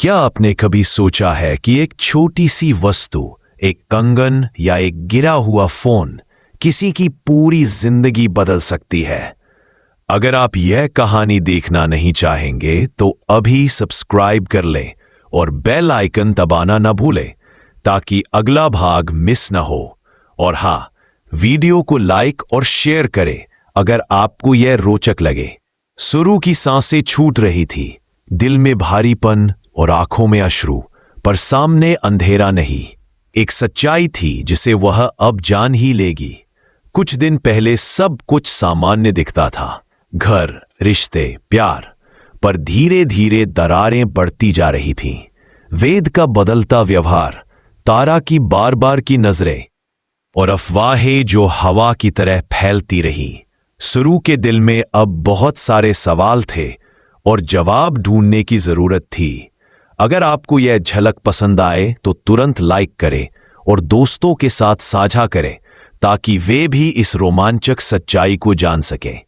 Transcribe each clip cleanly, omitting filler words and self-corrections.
क्या आपने कभी सोचा है कि एक छोटी सी वस्तु, एक कंगन या एक गिरा हुआ फोन किसी की पूरी जिंदगी बदल सकती है? अगर आप यह कहानी देखना नहीं चाहेंगे तो अभी सब्सक्राइब कर लें और बेल आइकन दबाना न भूलें ताकि अगला भाग मिस न हो। और हाँ, वीडियो को लाइक और शेयर करें अगर आपको यह रोचक लगे। सुरु की सांसें छूट रही थी, दिल में भारीपन और आंखों में अश्रु, पर सामने अंधेरा नहीं, एक सच्चाई थी जिसे वह अब जान ही लेगी। कुछ दिन पहले सब कुछ सामान्य दिखता था, घर, रिश्ते, प्यार, पर धीरे धीरे दरारें बढ़ती जा रही थीं। वेद का बदलता व्यवहार, तारा की बार बार की नजरें और अफवाहें जो हवा की तरह फैलती रही। सुरु के दिल में अब बहुत सारे सवाल थे और जवाब ढूंढने की जरूरत थी। अगर आपको यह झलक पसंद आए तो तुरंत लाइक करें और दोस्तों के साथ साझा करें ताकि वे भी इस रोमांचक सच्चाई को जान सकें।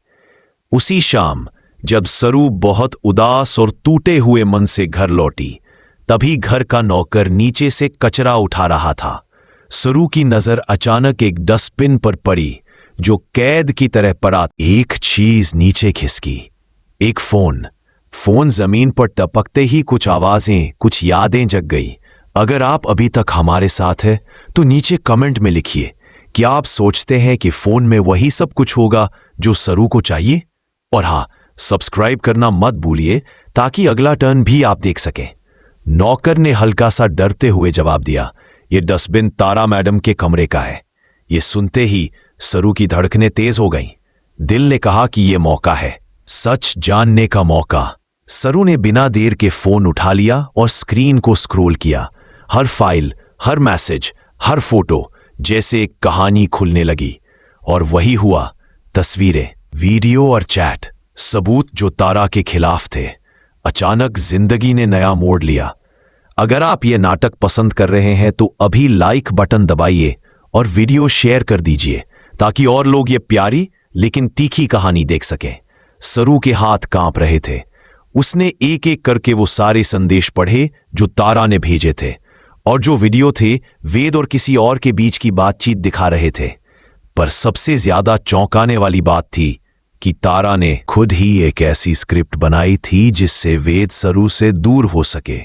उसी शाम जब सुरु बहुत उदास और टूटे हुए मन से घर लौटी, तभी घर का नौकर नीचे से कचरा उठा रहा था। सुरु की नजर अचानक एक डस्टबिन पर पड़ी जो कैद की तरह पड़ा। एक चीज नीचे खिसकी, एक फोन जमीन पर टपकते ही कुछ आवाजें, कुछ यादें जग गई। अगर आप अभी तक हमारे साथ हैं तो नीचे कमेंट में लिखिए, क्या आप सोचते हैं कि फोन में वही सब कुछ होगा जो सुरु को चाहिए? और हाँ, सब्सक्राइब करना मत भूलिए ताकि अगला टर्न भी आप देख सकें। नौकर ने हल्का सा डरते हुए जवाब दिया, ये डस्टबिन तारा मैडम के कमरे का है। ये सुनते ही सुरु की धड़कनें तेज हो गईं। दिल ने कहा कि ये मौका है, सच जानने का मौका। सुरु ने बिना देर के फोन उठा लिया और स्क्रीन को स्क्रॉल किया। हर फाइल, हर मैसेज, हर फोटो, जैसे एक कहानी खुलने लगी। और वही हुआ, तस्वीरें, वीडियो और चैट, सबूत जो तारा के खिलाफ थे। अचानक जिंदगी ने नया मोड़ लिया। अगर आप ये नाटक पसंद कर रहे हैं तो अभी लाइक बटन दबाइए और वीडियो शेयर कर दीजिए ताकि और लोग ये प्यारी लेकिन तीखी कहानी देख सकें। सुरु के हाथ कांप रहे थे। उसने एक एक करके वो सारे संदेश पढ़े जो तारा ने भेजे थे, और जो वीडियो थे वेद और किसी और के बीच की बातचीत दिखा रहे थे। पर सबसे ज्यादा चौंकाने वाली बात थी कि तारा ने खुद ही एक ऐसी स्क्रिप्ट बनाई थी जिससे वेद सुरु से दूर हो सके।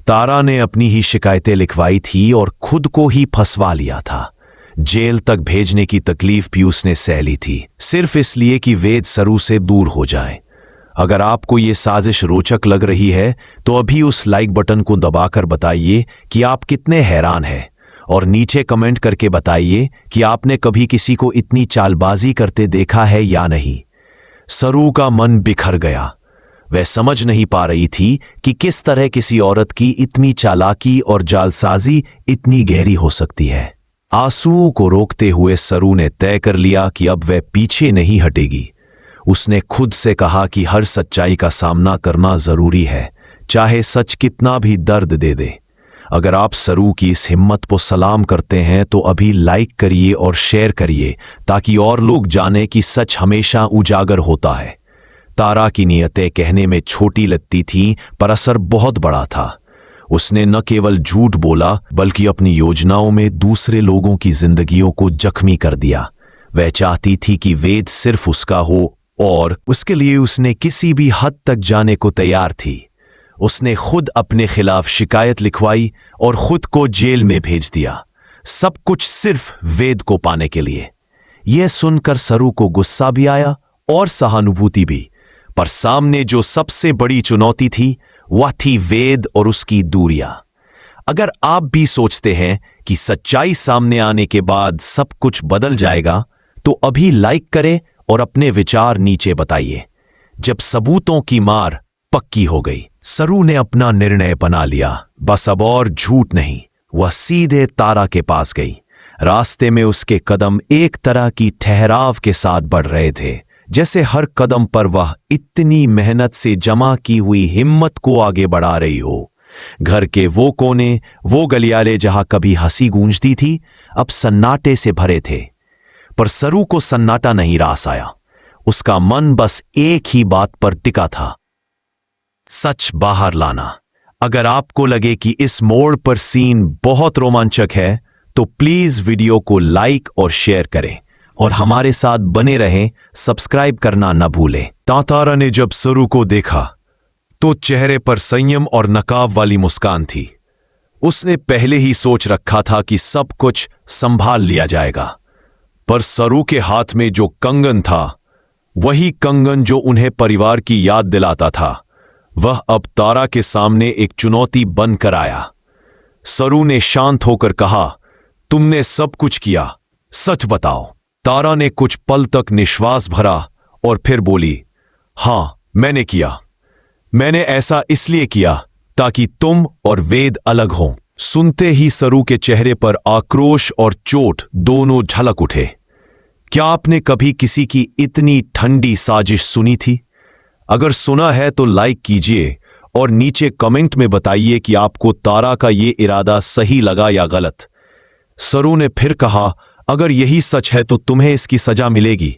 तारा ने अपनी ही शिकायतें लिखवाई थी और खुद को ही फंसवा लिया था। जेल तक भेजने की तकलीफ भी उसने सह ली थी, सिर्फ इसलिए कि वेद सुरु से दूर हो जाए। अगर आपको ये साजिश रोचक लग रही है तो अभी उस लाइक बटन को दबाकर बताइए कि आप कितने हैरान हैं, और नीचे कमेंट करके बताइए कि आपने कभी किसी को इतनी चालबाजी करते देखा है या नहीं। सुरु का मन बिखर गया। वह समझ नहीं पा रही थी कि किस तरह किसी औरत की इतनी चालाकी और जालसाजी इतनी गहरी हो सकती है। आंसुओं को रोकते हुए सुरु ने तय कर लिया कि अब वह पीछे नहीं हटेगी। उसने खुद से कहा कि हर सच्चाई का सामना करना जरूरी है, चाहे सच कितना भी दर्द दे दे। अगर आप सुरु की इस हिम्मत को सलाम करते हैं तो अभी लाइक करिए और शेयर करिए ताकि और लोग जाने कि सच हमेशा उजागर होता है। तारा की नियतें कहने में छोटी लगती थीं, पर असर बहुत बड़ा था। उसने न केवल झूठ बोला बल्कि अपनी योजनाओं में दूसरे लोगों की जिंदगियों को जख्मी कर दिया। वह चाहती थी कि वेद सिर्फ उसका हो, और उसके लिए उसने किसी भी हद तक जाने को तैयार थी। उसने खुद अपने खिलाफ शिकायत लिखवाई और खुद को जेल में भेज दिया, सब कुछ सिर्फ वेद को पाने के लिए। यह सुनकर सुरु को गुस्सा भी आया और सहानुभूति भी, पर सामने जो सबसे बड़ी चुनौती थी वह थी वेद और उसकी दूरियां। अगर आप भी सोचते हैं कि सच्चाई सामने आने के बाद सब कुछ बदल जाएगा तो अभी लाइक करें और अपने विचार नीचे बताइए। जब सबूतों की मार पक्की हो गई, सुरु ने अपना निर्णय बना लिया। बस अब और झूठ नहीं, वह सीधे तारा के पास गई। रास्ते में उसके कदम एक तरह की ठहराव के साथ बढ़ रहे थे, जैसे हर कदम पर वह इतनी मेहनत से जमा की हुई हिम्मत को आगे बढ़ा रही हो। घर के वो कोने, वो गलियारे जहां कभी हंसी गूंजती थी, अब सन्नाटे से भरे थे। पर सुरु को सन्नाटा नहीं रास आया। उसका मन बस एक ही बात पर टिका था, सच बाहर लाना। अगर आपको लगे कि इस मोड़ पर सीन बहुत रोमांचक है तो प्लीज वीडियो को लाइक और शेयर करें और हमारे साथ बने रहें। सब्सक्राइब करना न भूलें। तारा ने जब सरू को देखा तो चेहरे पर संयम और नकाब वाली मुस्कान थी। उसने पहले ही सोच रखा था कि सब कुछ संभाल लिया जाएगा, पर सरू के हाथ में जो कंगन था, वही कंगन जो उन्हें परिवार की याद दिलाता था, वह अब तारा के सामने एक चुनौती बनकर आया। सरू ने शांत होकर कहा, तुमने सब कुछ किया, सच बताओ। तारा ने कुछ पल तक निश्वास भरा और फिर बोली, हां, मैंने किया। मैंने ऐसा इसलिए किया ताकि तुम और वेद अलग हों। सुनते ही सरू के चेहरे पर आक्रोश और चोट दोनों झलक उठे। क्या आपने कभी किसी की इतनी ठंडी साजिश सुनी थी? अगर सुना है तो लाइक कीजिए और नीचे कमेंट में बताइए कि आपको तारा का ये इरादा सही लगा या गलत। सरू ने फिर कहा, अगर यही सच है तो तुम्हें इसकी सजा मिलेगी।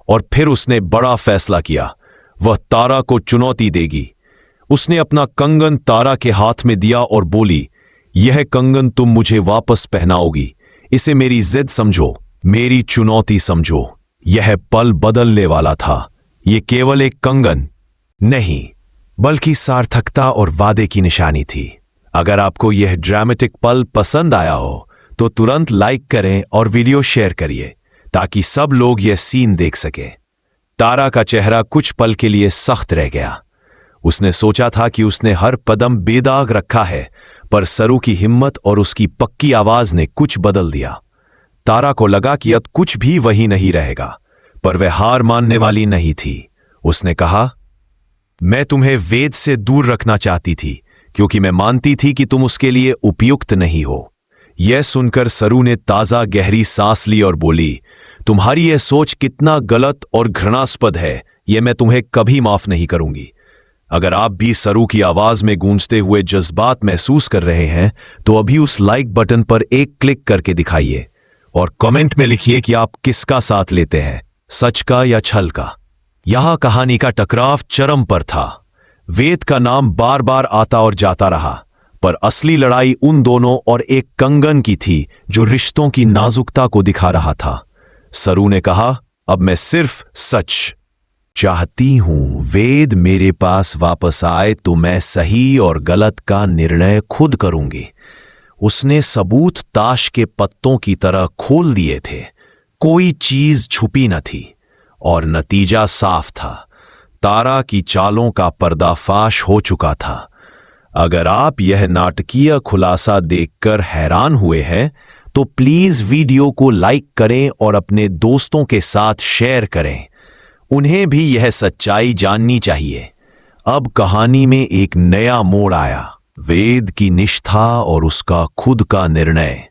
और फिर उसने बड़ा फैसला किया, वह तारा को चुनौती देगी। उसने अपना कंगन तारा के हाथ में दिया और बोली, यह कंगन तुम मुझे वापस पहनाओगी। इसे मेरी जिद समझो, मेरी चुनौती समझो। यह पल बदलने वाला था। यह केवल एक कंगन नहीं, बल्कि सार्थकता और वादे की निशानी थी। अगर आपको यह ड्रामेटिक पल पसंद आया हो तो तुरंत लाइक करें और वीडियो शेयर करिए ताकि सब लोग यह सीन देख सके। तारा का चेहरा कुछ पल के लिए सख्त रह गया। उसने सोचा था कि उसने हर कदम बेदाग रखा है, पर सरू की हिम्मत और उसकी पक्की आवाज ने कुछ बदल दिया। तारा को लगा कि अब कुछ भी वही नहीं रहेगा, पर वह हार मानने वाली नहीं थी। उसने कहा, मैं तुम्हें वेद से दूर रखना चाहती थी क्योंकि मैं मानती थी कि तुम उसके लिए उपयुक्त नहीं हो। यह सुनकर सरू ने ताजा गहरी सांस ली और बोली, तुम्हारी यह सोच कितना गलत और घृणास्पद है, यह मैं तुम्हें कभी माफ नहीं करूंगी। अगर आप भी सरू की आवाज में गूंजते हुए जज्बात महसूस कर रहे हैं तो अभी उस लाइक बटन पर एक क्लिक करके दिखाइए और कमेंट में लिखिए कि आप किसका साथ लेते हैं, सच का या छल का। यहां कहानी का टकराव चरम पर था। वेद का नाम बार बार आता और जाता रहा, पर असली लड़ाई उन दोनों और एक कंगन की थी जो रिश्तों की नाजुकता को दिखा रहा था। सरू ने कहा, अब मैं सिर्फ सच चाहती हूं। वेद मेरे पास वापस आए तो मैं सही और गलत का निर्णय खुद करूंगी। उसने सबूत ताश के पत्तों की तरह खोल दिए थे। कोई चीज छुपी न थी और नतीजा साफ था। तारा की चालों का पर्दाफाश हो चुका था। अगर आप यह नाटकीय खुलासा देखकर हैरान हुए हैं तो प्लीज वीडियो को लाइक करें और अपने दोस्तों के साथ शेयर करें। उन्हें भी यह सच्चाई जाननी चाहिए। अब कहानी में एक नया मोड़ आया, वेद की निष्ठा और उसका खुद का निर्णय।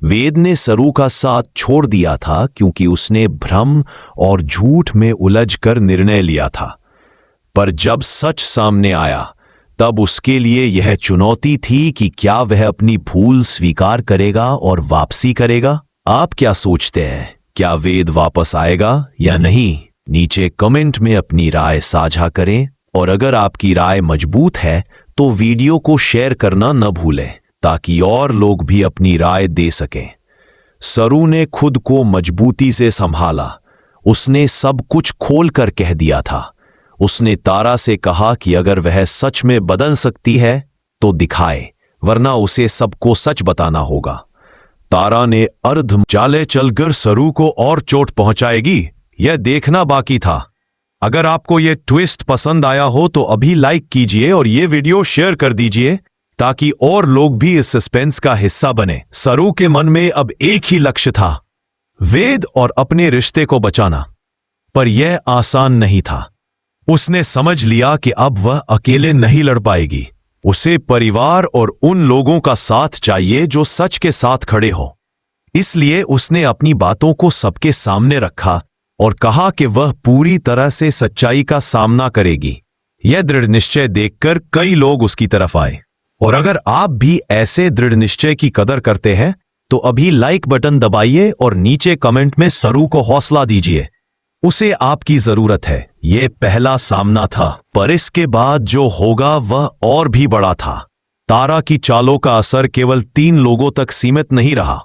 वेद ने सरू का साथ छोड़ दिया था क्योंकि उसने भ्रम और झूठ में उलझकर निर्णय लिया था, पर जब सच सामने आया तब उसके लिए यह चुनौती थी कि क्या वह अपनी भूल स्वीकार करेगा और वापसी करेगा। आप क्या सोचते हैं, क्या वेद वापस आएगा या नहीं? नीचे कमेंट में अपनी राय साझा करें और अगर आपकी राय मजबूत है तो वीडियो को शेयर करना न भूलें ताकि और लोग भी अपनी राय दे सकें। सरू ने खुद को मजबूती से संभाला। उसने सब कुछ खोलकर कह दिया था। उसने तारा से कहा कि अगर वह सच में बदल सकती है तो दिखाए, वरना उसे सबको सच बताना होगा। तारा ने अर्ध चाले चलकर सरू को और चोट पहुंचाएगी, यह देखना बाकी था। अगर आपको यह ट्विस्ट पसंद आया हो तो अभी लाइक कीजिए और यह वीडियो शेयर कर दीजिए ताकि और लोग भी इस सस्पेंस का हिस्सा बने। सरू के मन में अब एक ही लक्ष्य था, वेद और अपने रिश्ते को बचाना, पर यह आसान नहीं था। उसने समझ लिया कि अब वह अकेले नहीं लड़ पाएगी। उसे परिवार और उन लोगों का साथ चाहिए जो सच के साथ खड़े हो। इसलिए उसने अपनी बातों को सबके सामने रखा और कहा कि वह पूरी तरह से सच्चाई का सामना करेगी। यह दृढ़ निश्चय देखकर कई लोग उसकी तरफ आए। और अगर आप भी ऐसे दृढ़ निश्चय की कदर करते हैं तो अभी लाइक बटन दबाइए और नीचे कमेंट में सरू को हौसला दीजिए। उसे आपकी जरूरत है। यह पहला सामना था, पर इसके बाद जो होगा वह और भी बड़ा था। तारा की चालों का असर केवल 3 लोगों तक सीमित नहीं रहा,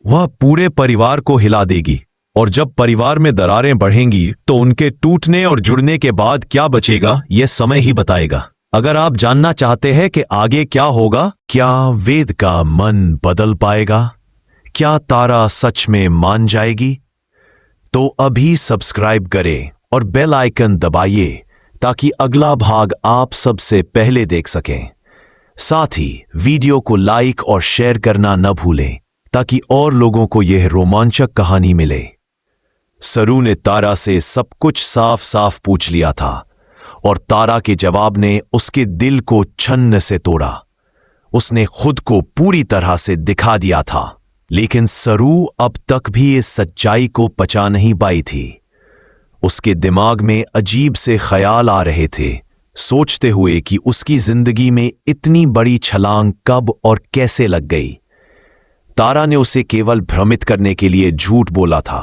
वह पूरे परिवार को हिला देगी। और जब परिवार में दरारें बढ़ेंगी तो उनके टूटने और जुड़ने के बाद क्या बचेगा, यह समय ही बताएगा। अगर आप जानना चाहते हैं कि आगे क्या होगा, क्या वेद का मन बदल पाएगा, क्या तारा सच में मान जाएगी, तो अभी सब्सक्राइब करें और बेल आइकन दबाइए ताकि अगला भाग आप सबसे पहले देख सकें। साथ ही वीडियो को लाइक और शेयर करना न भूलें ताकि और लोगों को यह रोमांचक कहानी मिले। सरू ने तारा से सब कुछ साफ साफ पूछ लिया था और तारा के जवाब ने उसके दिल को छन्न से तोड़ा। उसने खुद को पूरी तरह से दिखा दिया था, लेकिन सरू अब तक भी इस सच्चाई को पचा नहीं पाई थी। उसके दिमाग में अजीब से ख्याल आ रहे थे, सोचते हुए कि उसकी जिंदगी में इतनी बड़ी छलांग कब और कैसे लग गई। तारा ने उसे केवल भ्रमित करने के लिए झूठ बोला था।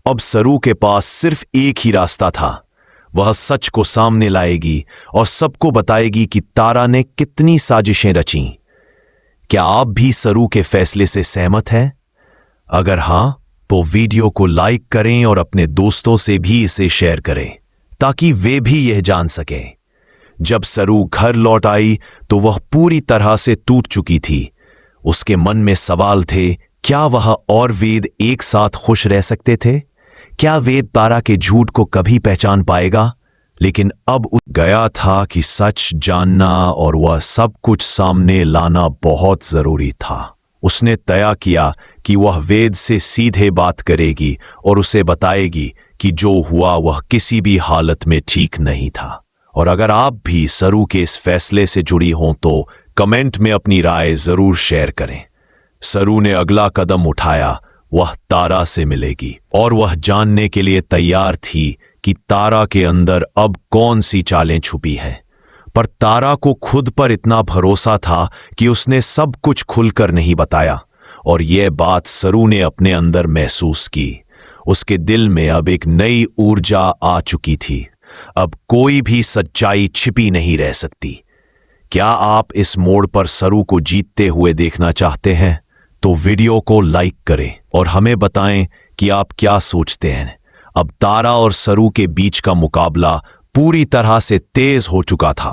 अब सरू के पास सिर्फ एक ही रास्ता था, वह सच को सामने लाएगी और सबको बताएगी कि तारा ने कितनी साजिशें रचीं। क्या आप भी सरू के फैसले से सहमत हैं? अगर हां, तो वीडियो को लाइक करें और अपने दोस्तों से भी इसे शेयर करें ताकि वे भी यह जान सकें। जब सरू घर लौट आई तो वह पूरी तरह से टूट चुकी थी। उसके मन में सवाल थे, क्या वह और वेद एक साथ खुश रह सकते थे? क्या वेद तारा के झूठ को कभी पहचान पाएगा? लेकिन अब गया था कि सच जानना और वह सब कुछ सामने लाना बहुत जरूरी था। उसने तय किया कि वह वेद से सीधे बात करेगी और उसे बताएगी कि जो हुआ वह किसी भी हालत में ठीक नहीं था। और अगर आप भी सरू के इस फैसले से जुड़ी हों तो कमेंट में अपनी राय जरूर शेयर करें। सरू ने अगला कदम उठाया, वह तारा से मिलेगी और वह जानने के लिए तैयार थी कि तारा के अंदर अब कौन सी चालें छुपी हैं। पर तारा को खुद पर इतना भरोसा था कि उसने सब कुछ खुलकर नहीं बताया, और यह बात सरू ने अपने अंदर महसूस की। उसके दिल में अब एक नई ऊर्जा आ चुकी थी। अब कोई भी सच्चाई छिपी नहीं रह सकती। क्या आप इस मोड़ पर सरू को जीतते हुए देखना चाहते हैं? तो वीडियो को लाइक करें और हमें बताएं कि आप क्या सोचते हैं। अब तारा और सरू के बीच का मुकाबला पूरी तरह से तेज हो चुका था।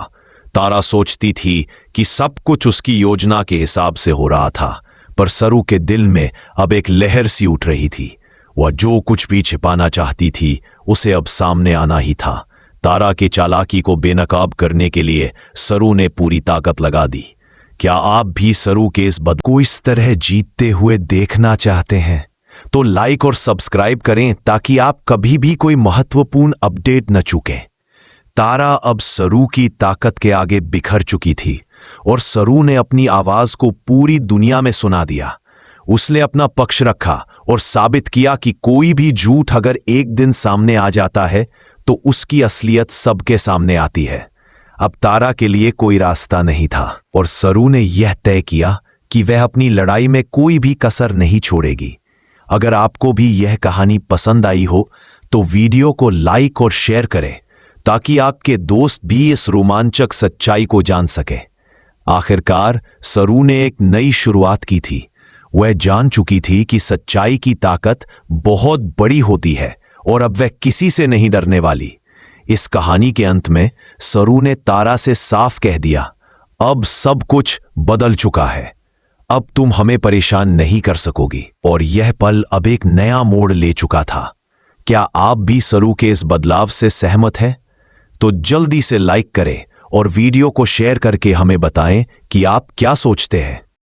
तारा सोचती थी कि सब कुछ उसकी योजना के हिसाब से हो रहा था, पर सरू के दिल में अब एक लहर सी उठ रही थी। वह जो कुछ भी छिपाना चाहती थी उसे अब सामने आना ही था। तारा की चालाकी को बेनकाब करने के लिए सरू ने पूरी ताकत लगा दी। क्या आप भी सरू के इस बद को इस तरह जीतते हुए देखना चाहते हैं? तो लाइक और सब्सक्राइब करें ताकि आप कभी भी कोई महत्वपूर्ण अपडेट न चूकें। तारा अब सरू की ताकत के आगे बिखर चुकी थी और सरू ने अपनी आवाज को पूरी दुनिया में सुना दिया। उसने अपना पक्ष रखा और साबित किया कि कोई भी झूठ अगर एक दिन सामने आ जाता है तो उसकी असलियत सबके सामने आती है। अब तारा के लिए कोई रास्ता नहीं था और सरू ने यह तय किया कि वह अपनी लड़ाई में कोई भी कसर नहीं छोड़ेगी। अगर आपको भी यह कहानी पसंद आई हो तो वीडियो को लाइक और शेयर करें ताकि आपके दोस्त भी इस रोमांचक सच्चाई को जान सके। आखिरकार सरू ने एक नई शुरुआत की थी। वह जान चुकी थी कि सच्चाई की ताकत बहुत बड़ी होती है और अब वह किसी से नहीं डरने वाली। इस कहानी के अंत में सरू ने तारा से साफ कह दिया, अब सब कुछ बदल चुका है, अब तुम हमें परेशान नहीं कर सकोगी। और यह पल अब एक नया मोड़ ले चुका था। क्या आप भी सरू के इस बदलाव से सहमत हैं? तो जल्दी से लाइक करें और वीडियो को शेयर करके हमें बताएं कि आप क्या सोचते हैं।